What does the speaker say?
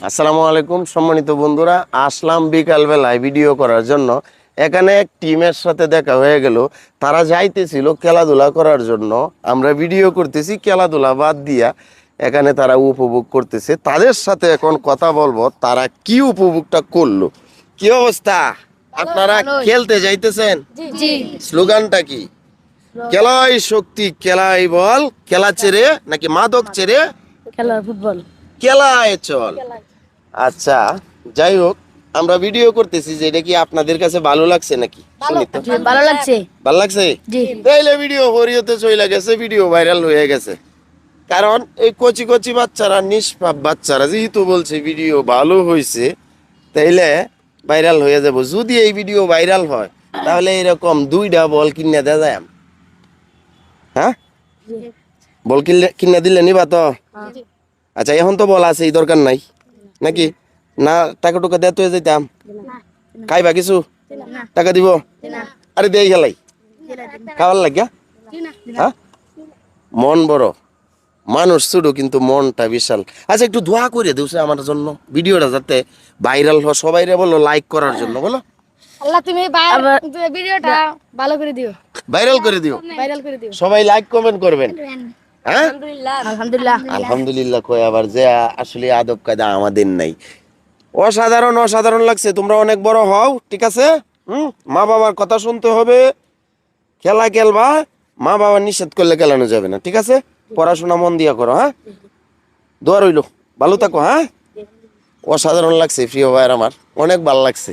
আসসালামু আলাইকুম সম্মানিত বন্ধুরা, আসলাম বিকালবেলায় ভিডিও করার জন্য। এখানে এক টিমের সাথে দেখা হয়ে গেল, তারা যাইতেছিল খেলাধুলা করার জন্য। আমরা ভিডিও করতেছি খেলাধুলা বাদ দিয়া, এখানে তারা উপভোগ করতেছে। তাদের সাথে এখন কথা বলবো, তারা কি উপভোগটা করলো। কি অবস্থা? আপনারা খেলতে যাইতেছেন? স্লোগানটা কি? খেলাই শক্তি, খেলাই বল, খেলা ছেড়ে নাকি মাদক ছেড়ে খেলা ফুটবল খেলায় চল। আচ্ছা, যাই হোক, আমরা ভিডিও করতেছি যে এটা কি আপনাদের কাছে ভালো লাগছে নাকি? শুনি তো। ভালো লাগছে। ভালো লাগছে? জি। তাইলে ভিডিও হরিয়তে চলে গেছে, ভিডিও ভাইরাল হয়ে গেছে। কারণ এই কচি কচি বাচ্চারা, নিষ্পাপ বাচ্চারা যেহেতু বলছে ভিডিও ভালো হয়েছে, তাইলে ভাইরাল হয়ে যাব। যদি এই ভিডিও ভাইরাল হয় তাহলে এরকম 2টা বল কিনে দেওয়া যায়। হ্যাঁ, বল কিনে দিলে নিবা তো? আচ্ছা, এখন তো বল আছে, এই দরকার নাই নাকি? না টাকা টুকা দেয় তো যেতাম, খাইবা কিছু? টাকা দিব? আরে দেই গেলাই খাওয়ার লাগিয়া। হ্যাঁ, মন বড়, মানুষ ছোট কিন্তু মনটা বিশাল। আচ্ছা, একটু দোয়া করে দিও আমার জন্য, ভিডিওটা যাতে ভাইরাল হয়। সবাই বলো লাইক করার জন্য, বলো আল্লাহ তুমি ভিডিওটা ভালো করে দিও, ভাইরাল করে দিও, ভাইরাল করে দিও। সবাই লাইক কমেন্ট করবেন। হ্যাঁ, আলহামদুলিল্লাহ। আলহামদুলিল্লাহ কই আবার, যে আসলে আদব কায়দা আমাদের নাই। অসাধারণ অসাধারণ লাগছে। তোমরা অনেক বড় হও, ঠিক আছে? মা বাবার কথা শুনতে হবে। খেলা খেলবা, মা বাবা নিষেধ করলে খেলানো যাবে না, ঠিক আছে? পড়াশোনা মন দিয়া করো। হ্যাঁ, দোয়া রইল, ভালো থাকো। হ্যাঁ, অসাধারণ লাগছে প্রিয় ভাইয়ের আমার, অনেক ভালো লাগছে।